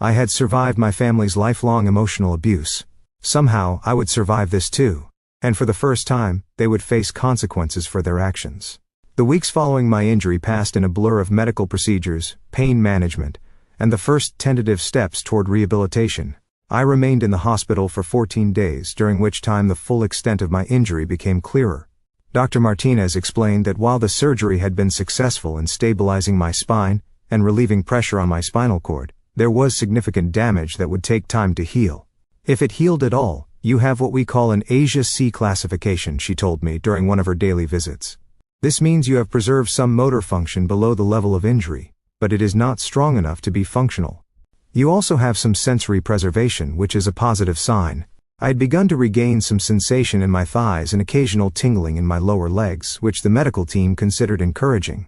I had survived my family's lifelong emotional abuse. Somehow, I would survive this too. And for the first time, they would face consequences for their actions. The weeks following my injury passed in a blur of medical procedures, pain management, and the first tentative steps toward rehabilitation. I remained in the hospital for 14 days, during which time the full extent of my injury became clearer. Dr. Martinez explained that while the surgery had been successful in stabilizing my spine and relieving pressure on my spinal cord, there was significant damage that would take time to heal. "If it healed at all, you have what we call an Asia C classification," she told me during one of her daily visits. "This means you have preserved some motor function below the level of injury, but it is not strong enough to be functional. You also have some sensory preservation, which is a positive sign." I had begun to regain some sensation in my thighs and occasional tingling in my lower legs, which the medical team considered encouraging.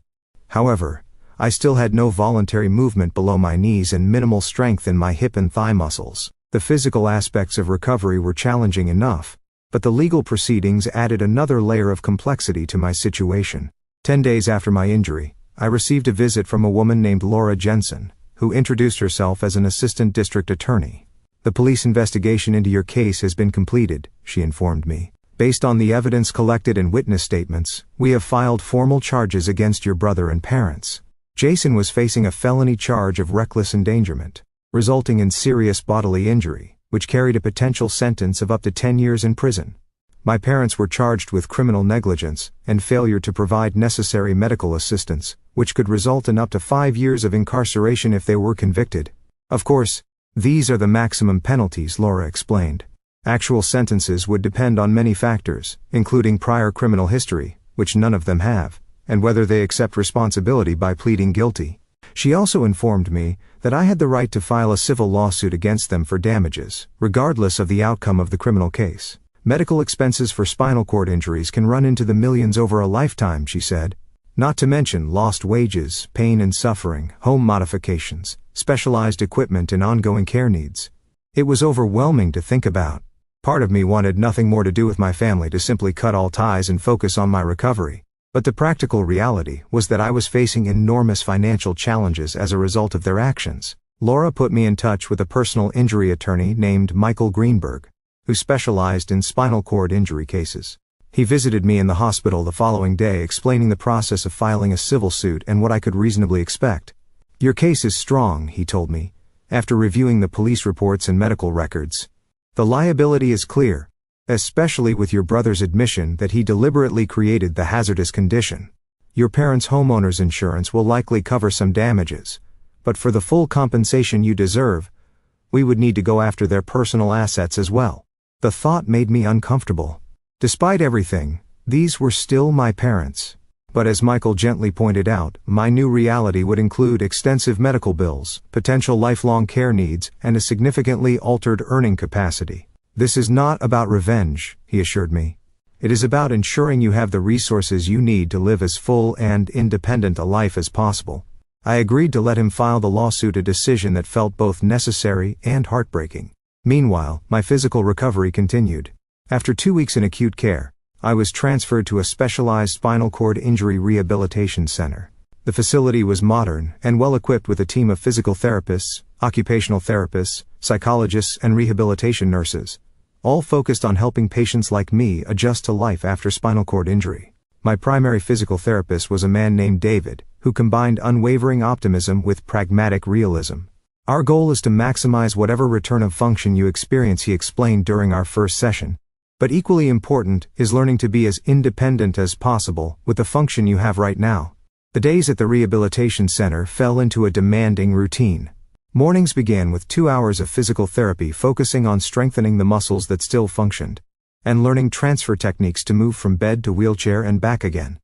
However, I still had no voluntary movement below my knees and minimal strength in my hip and thigh muscles. The physical aspects of recovery were challenging enough, but the legal proceedings added another layer of complexity to my situation. 10 days after my injury, I received a visit from a woman named Laura Jensen, who introduced herself as an assistant district attorney. "The police investigation into your case has been completed," she informed me. "Based on the evidence collected and witness statements, we have filed formal charges against your brother and parents." Jason was facing a felony charge of reckless endangerment, resulting in serious bodily injury, which carried a potential sentence of up to 10 years in prison. My parents were charged with criminal negligence and failure to provide necessary medical assistance, which could result in up to 5 years of incarceration if they were convicted. "Of course, these are the maximum penalties," Laura explained. "Actual sentences would depend on many factors, including prior criminal history, which none of them have, and whether they accept responsibility by pleading guilty." She also informed me that I had the right to file a civil lawsuit against them for damages, regardless of the outcome of the criminal case. "Medical expenses for spinal cord injuries can run into the millions over a lifetime," she said. "Not to mention lost wages, pain and suffering, home modifications, specialized equipment and ongoing care needs." It was overwhelming to think about. Part of me wanted nothing more to do with my family, to simply cut all ties and focus on my recovery. But the practical reality was that I was facing enormous financial challenges as a result of their actions. Laura put me in touch with a personal injury attorney named Michael Greenberg, who specialized in spinal cord injury cases. He visited me in the hospital the following day, explaining the process of filing a civil suit and what I could reasonably expect. "Your case is strong," he told me, after reviewing the police reports and medical records. "The liability is clear, especially with your brother's admission that he deliberately created the hazardous condition. Your parents' homeowner's insurance will likely cover some damages, but for the full compensation you deserve, we would need to go after their personal assets as well." The thought made me uncomfortable. Despite everything, these were still my parents. But as Michael gently pointed out, my new reality would include extensive medical bills, potential lifelong care needs, and a significantly altered earning capacity. This is not about revenge, he assured me. It is about ensuring you have the resources you need to live as full and independent a life as possible. I agreed to let him file the lawsuit, a decision that felt both necessary and heartbreaking. Meanwhile, my physical recovery continued. After 2 weeks in acute care, I was transferred to a specialized spinal cord injury rehabilitation center. The facility was modern and well equipped with a team of physical therapists, occupational therapists, psychologists, and rehabilitation nurses, all focused on helping patients like me adjust to life after spinal cord injury. My primary physical therapist was a man named David, who combined unwavering optimism with pragmatic realism. Our goal is to maximize whatever return of function you experience, he explained during our first session. But equally important is learning to be as independent as possible with the function you have right now. The days at the rehabilitation center fell into a demanding routine. Mornings began with 2 hours of physical therapy focusing on strengthening the muscles that still functioned, and learning transfer techniques to move from bed to wheelchair and back again.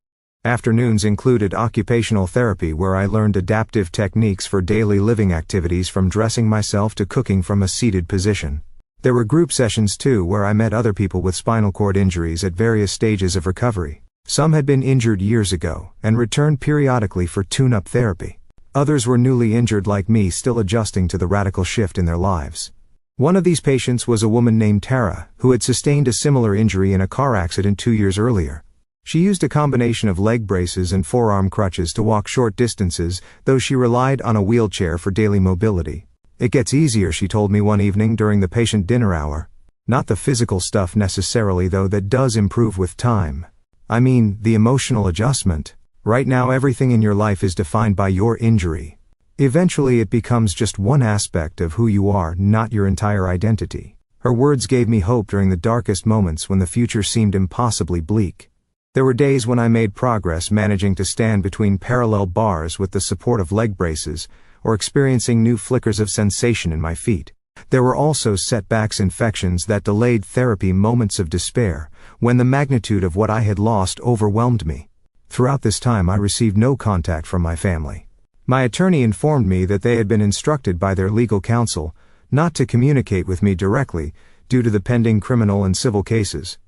Afternoons included occupational therapy, where I learned adaptive techniques for daily living activities, from dressing myself to cooking from a seated position. There were group sessions too, where I met other people with spinal cord injuries at various stages of recovery. Some had been injured years ago and returned periodically for tune-up therapy. Others were newly injured like me, still adjusting to the radical shift in their lives. One of these patients was a woman named Tara, who had sustained a similar injury in a car accident 2 years earlier. She used a combination of leg braces and forearm crutches to walk short distances, though she relied on a wheelchair for daily mobility. "It gets easier," she told me one evening during the patient dinner hour. "Not the physical stuff necessarily, though, that does improve with time. I mean, the emotional adjustment. Right now everything in your life is defined by your injury. Eventually it becomes just one aspect of who you are, not your entire identity." Her words gave me hope during the darkest moments when the future seemed impossibly bleak. There were days when I made progress, managing to stand between parallel bars with the support of leg braces, or experiencing new flickers of sensation in my feet. There were also setbacks, infections that delayed therapy, moments of despair, when the magnitude of what I had lost overwhelmed me. Throughout this time I received no contact from my family. My attorney informed me that they had been instructed by their legal counsel not to communicate with me directly due to the pending criminal and civil cases.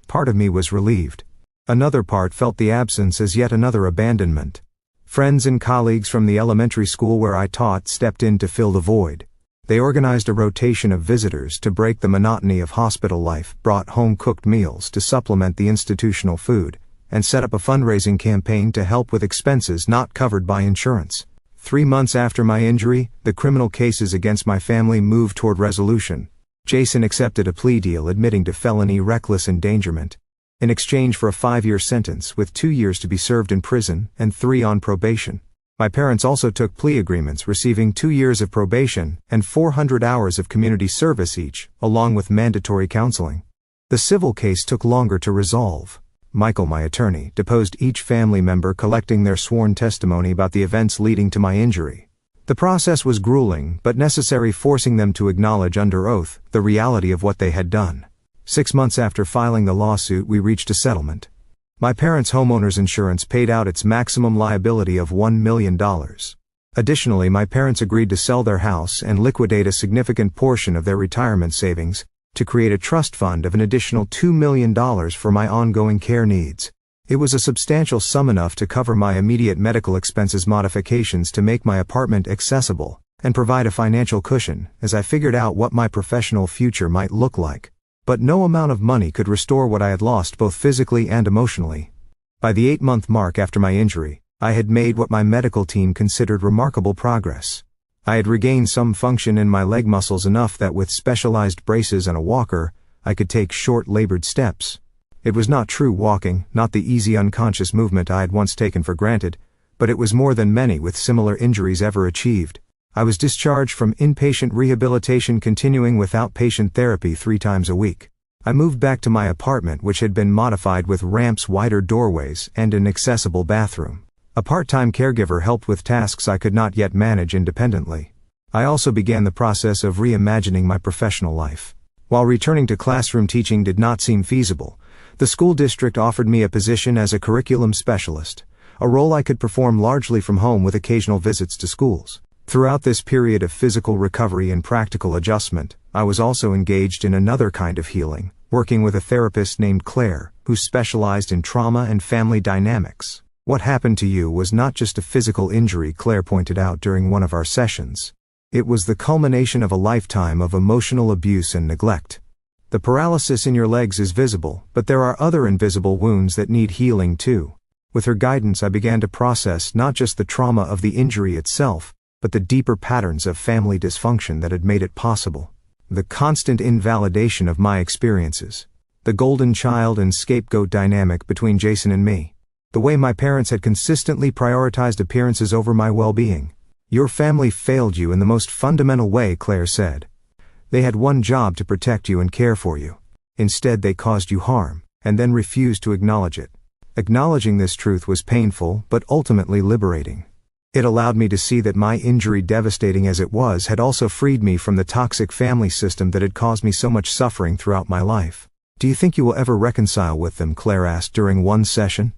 Part of me was relieved. Another part felt the absence as yet another abandonment. Friends and colleagues from the elementary school where I taught stepped in to fill the void. They organized a rotation of visitors to break the monotony of hospital life, brought home-cooked meals to supplement the institutional food, and set up a fundraising campaign to help with expenses not covered by insurance. 3 months after my injury, the criminal cases against my family moved toward resolution. Jason accepted a plea deal admitting to felony reckless endangerment, in exchange for a 5-year sentence with 2 years to be served in prison and 3 on probation. My parents also took plea agreements, receiving 2 years of probation and 400 hours of community service each, along with mandatory counseling. The civil case took longer to resolve. Michael, my attorney, deposed each family member, collecting their sworn testimony about the events leading to my injury. The process was grueling but necessary, forcing them to acknowledge under oath the reality of what they had done. 6 months after filing the lawsuit, we reached a settlement. My parents' homeowners insurance paid out its maximum liability of $1 million. Additionally, my parents agreed to sell their house and liquidate a significant portion of their retirement savings to create a trust fund of an additional $2 million for my ongoing care needs. It was a substantial sum, enough to cover my immediate medical expenses, modifications to make my apartment accessible, and provide a financial cushion as I figured out what my professional future might look like. But no amount of money could restore what I had lost, both physically and emotionally. By the 8-month mark after my injury, I had made what my medical team considered remarkable progress. I had regained some function in my leg muscles, enough that with specialized braces and a walker, I could take short, labored steps. It was not true walking, not the easy, unconscious movement I had once taken for granted, but it was more than many with similar injuries ever achieved. I was discharged from inpatient rehabilitation, continuing with outpatient therapy 3 times a week. I moved back to my apartment, which had been modified with ramps, wider doorways, and an accessible bathroom. A part-time caregiver helped with tasks I could not yet manage independently. I also began the process of reimagining my professional life. While returning to classroom teaching did not seem feasible, The school district offered me a position as a curriculum specialist, a role I could perform largely from home with occasional visits to schools. Throughout this period of physical recovery and practical adjustment, I was also engaged in another kind of healing, working with a therapist named Claire, who specialized in trauma and family dynamics. What happened to you was not just a physical injury, Claire pointed out during one of our sessions. It was the culmination of a lifetime of emotional abuse and neglect. The paralysis in your legs is visible, but there are other invisible wounds that need healing too. With her guidance, I began to process not just the trauma of the injury itself, but the deeper patterns of family dysfunction that had made it possible. The constant invalidation of my experiences. The golden child and scapegoat dynamic between Jason and me. The way my parents had consistently prioritized appearances over my well-being. Your family failed you in the most fundamental way, Claire said. They had one job to protect you and care for you. Instead, they caused you harm, and then refused to acknowledge it. Acknowledging this truth was painful, but ultimately liberating. It allowed me to see that my injury, devastating as it was, had also freed me from the toxic family system that had caused me so much suffering throughout my life. Do you think you will ever reconcile with them? Claire asked during one session.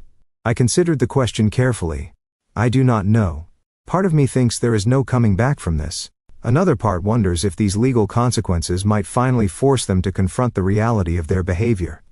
I considered the question carefully. I do not know. Part of me thinks there is no coming back from this. Another part wonders if these legal consequences might finally force them to confront the reality of their behavior.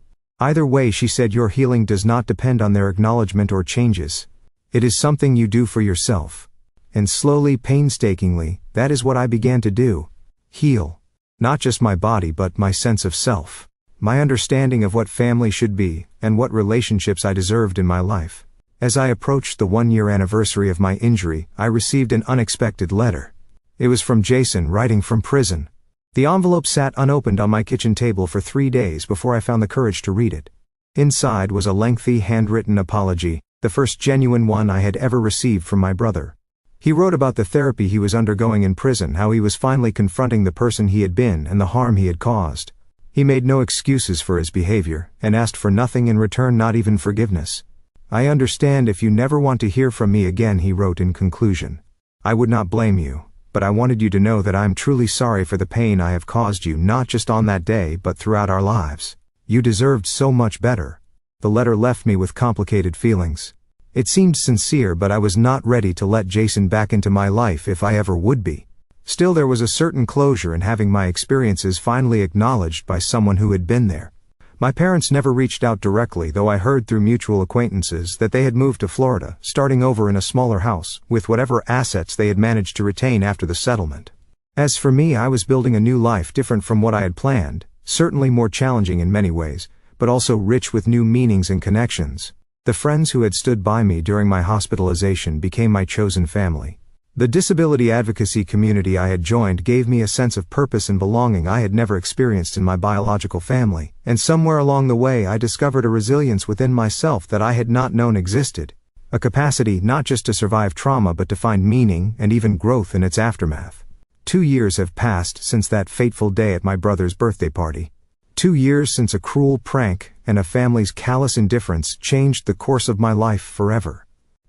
Either way, she said, your healing does not depend on their acknowledgement or changes. It is something you do for yourself. And slowly, painstakingly, that is what I began to do. Heal. Not just my body but my sense of self. My understanding of what family should be, and what relationships I deserved in my life. As I approached the 1-year anniversary of my injury, I received an unexpected letter. It was from Jason, writing from prison. The envelope sat unopened on my kitchen table for 3 days before I found the courage to read it. Inside was a lengthy handwritten apology, the first genuine one I had ever received from my brother. He wrote about the therapy he was undergoing in prison, how he was finally confronting the person he had been and the harm he had caused. He made no excuses for his behavior, and asked for nothing in return, not even forgiveness. I understand if you never want to hear from me again, he wrote in conclusion. I would not blame you, but I wanted you to know that I am truly sorry for the pain I have caused you, not just on that day but throughout our lives. You deserved so much better. The letter left me with complicated feelings. It seemed sincere, but I was not ready to let Jason back into my life if I ever would be. Still, there was a certain closure in having my experiences finally acknowledged by someone who had been there. My parents never reached out directly, though I heard through mutual acquaintances that they had moved to Florida, starting over in a smaller house, with whatever assets they had managed to retain after the settlement. As for me, I was building a new life different from what I had planned, certainly more challenging in many ways, but also rich with new meanings and connections. The friends who had stood by me during my hospitalization became my chosen family. The disability advocacy community I had joined gave me a sense of purpose and belonging I had never experienced in my biological family, and somewhere along the way I discovered a resilience within myself that I had not known existed. A capacity not just to survive trauma but to find meaning and even growth in its aftermath. 2 years have passed since that fateful day at my brother's birthday party. 2 years since a cruel prank and a family's callous indifference changed the course of my life forever.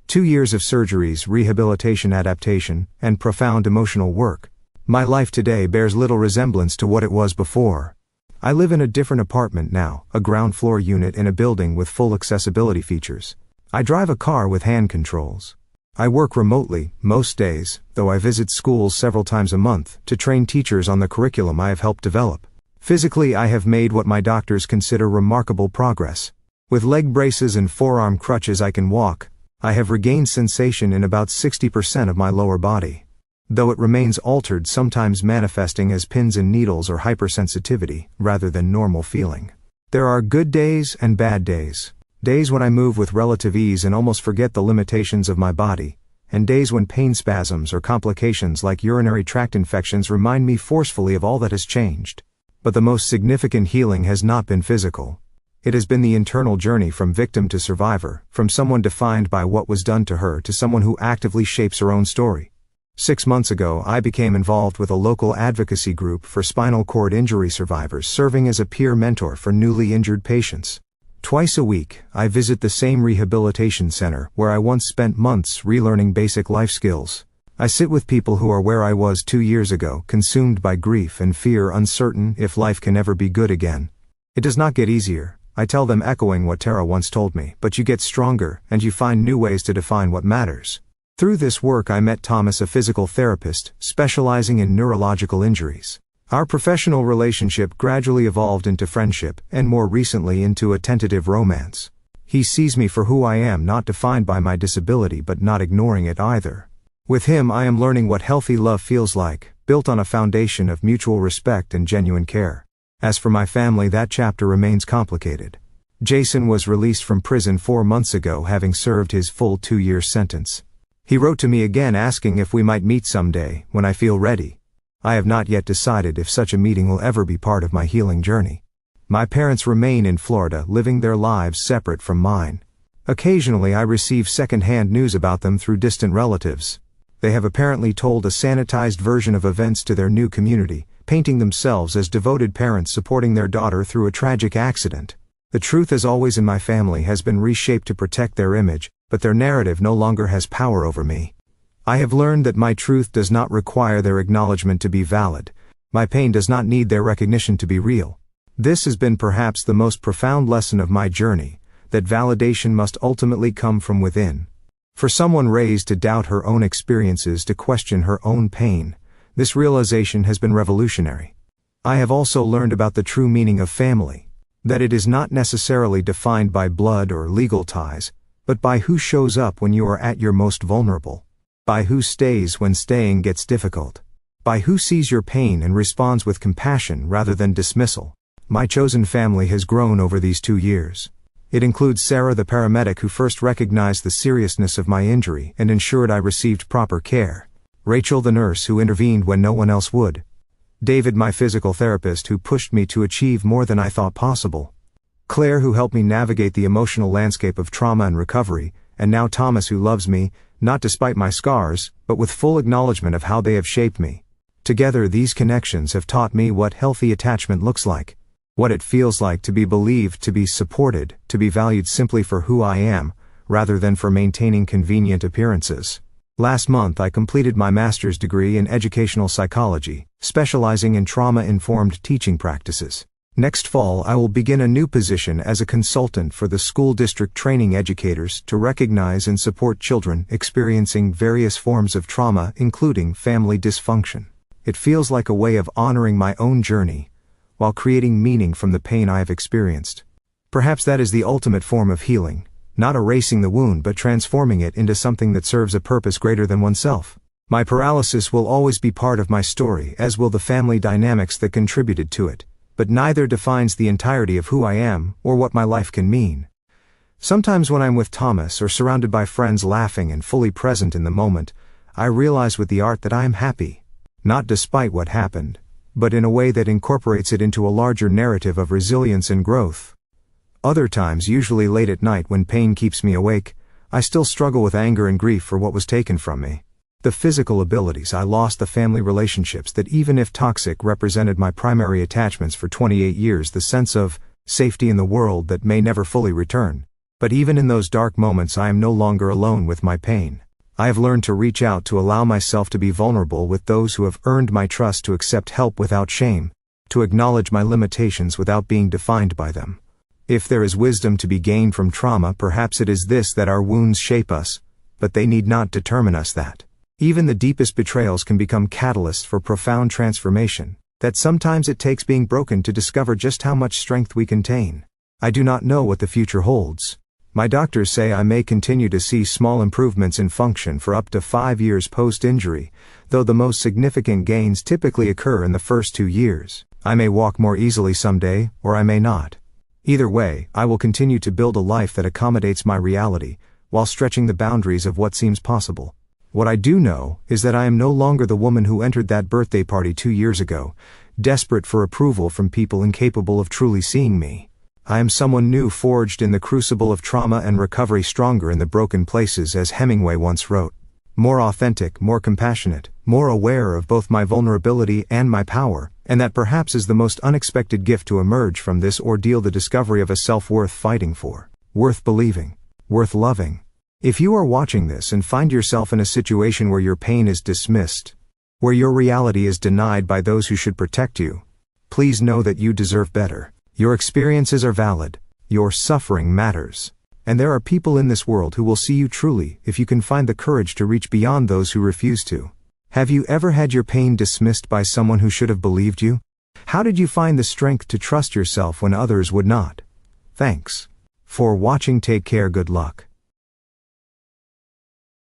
2 years of surgeries, rehabilitation, adaptation, and profound emotional work. My life today bears little resemblance to what it was before. I live in a different apartment now, a ground floor unit in a building with full accessibility features. I drive a car with hand controls. I work remotely, most days, though I visit schools several times a month to train teachers on the curriculum I have helped develop. Physically, I have made what my doctors consider remarkable progress. With leg braces and forearm crutches I can walk. I have regained sensation in about 60% of my lower body. Though it remains altered, sometimes manifesting as pins and needles or hypersensitivity, rather than normal feeling. There are good days and bad days. Days when I move with relative ease and almost forget the limitations of my body, and days when pain spasms or complications like urinary tract infections remind me forcefully of all that has changed. But the most significant healing has not been physical. It has been the internal journey from victim to survivor, from someone defined by what was done to her to someone who actively shapes her own story. 6 months ago, I became involved with a local advocacy group for spinal cord injury survivors, serving as a peer mentor for newly injured patients. Twice a week, I visit the same rehabilitation center where I once spent months relearning basic life skills. I sit with people who are where I was 2 years ago, consumed by grief and fear, uncertain if life can ever be good again. It does not get easier. I tell them, echoing what Tara once told me, but you get stronger, and you find new ways to define what matters. Through this work I met Thomas, a physical therapist, specializing in neurological injuries. Our professional relationship gradually evolved into friendship, and more recently into a tentative romance. He sees me for who I am, not defined by my disability but not ignoring it either. With him I am learning what healthy love feels like, built on a foundation of mutual respect and genuine care. As for my family, that chapter remains complicated. Jason was released from prison 4 months ago, having served his full 2-year sentence. He wrote to me again asking if we might meet someday, when I feel ready. I have not yet decided if such a meeting will ever be part of my healing journey. My parents remain in Florida, living their lives separate from mine. Occasionally I receive second-hand news about them through distant relatives. They have apparently told a sanitized version of events to their new community, painting themselves as devoted parents supporting their daughter through a tragic accident. The truth, as always in my family, has been reshaped to protect their image, but their narrative no longer has power over me. I have learned that my truth does not require their acknowledgement to be valid. My pain does not need their recognition to be real. This has been perhaps the most profound lesson of my journey, that validation must ultimately come from within. For someone raised to doubt her own experiences, to question her own pain, this realization has been revolutionary. I have also learned about the true meaning of family, that it is not necessarily defined by blood or legal ties, but by who shows up when you are at your most vulnerable, by who stays when staying gets difficult, by who sees your pain and responds with compassion rather than dismissal. My chosen family has grown over these 2 years. It includes Sarah, the paramedic who first recognized the seriousness of my injury and ensured I received proper care; Rachel, the nurse who intervened when no one else would; David, my physical therapist who pushed me to achieve more than I thought possible; Claire, who helped me navigate the emotional landscape of trauma and recovery; and now Thomas, who loves me, not despite my scars, but with full acknowledgement of how they have shaped me. Together, these connections have taught me what healthy attachment looks like. What it feels like to be believed, to be supported, to be valued simply for who I am, rather than for maintaining convenient appearances. Last month I completed my master's degree in educational psychology, specializing in trauma-informed teaching practices. Next fall I will begin a new position as a consultant for the school district, training educators to recognize and support children experiencing various forms of trauma, including family dysfunction. It feels like a way of honoring my own journey, while creating meaning from the pain I have experienced. Perhaps that is the ultimate form of healing, not erasing the wound but transforming it into something that serves a purpose greater than oneself. My paralysis will always be part of my story, as will the family dynamics that contributed to it, but neither defines the entirety of who I am or what my life can mean. Sometimes when I'm with Thomas or surrounded by friends laughing and fully present in the moment, I realize with the art that I am happy, not despite what happened, but in a way that incorporates it into a larger narrative of resilience and growth. Other times, usually late at night when pain keeps me awake, I still struggle with anger and grief for what was taken from me. The physical abilities I lost, the family relationships that, even if toxic, represented my primary attachments for 28 years, the sense of safety in the world that may never fully return. But even in those dark moments I am no longer alone with my pain. I have learned to reach out, to allow myself to be vulnerable with those who have earned my trust, to accept help without shame, to acknowledge my limitations without being defined by them. If there is wisdom to be gained from trauma, perhaps it is this: that our wounds shape us, but they need not determine us, that even the deepest betrayals can become catalysts for profound transformation, that sometimes it takes being broken to discover just how much strength we contain. I do not know what the future holds. My doctors say I may continue to see small improvements in function for up to 5 years post-injury, though the most significant gains typically occur in the first 2 years. I may walk more easily someday, or I may not. Either way, I will continue to build a life that accommodates my reality, while stretching the boundaries of what seems possible. What I do know is that I am no longer the woman who entered that birthday party 2 years ago, desperate for approval from people incapable of truly seeing me. I am someone new, forged in the crucible of trauma and recovery, stronger in the broken places, as Hemingway once wrote. More authentic, more compassionate, more aware of both my vulnerability and my power, and that perhaps is the most unexpected gift to emerge from this ordeal: the discovery of a self worth fighting for, worth believing, worth loving. If you are watching this and find yourself in a situation where your pain is dismissed, where your reality is denied by those who should protect you, please know that you deserve better. Your experiences are valid, Your suffering matters. And there are people in this world who will see you truly if you can find the courage to reach beyond those who refuse to. Have you ever had your pain dismissed by someone who should have believed you? How did you find the strength to trust yourself when others would not? Thanks for watching. Take care. Good luck.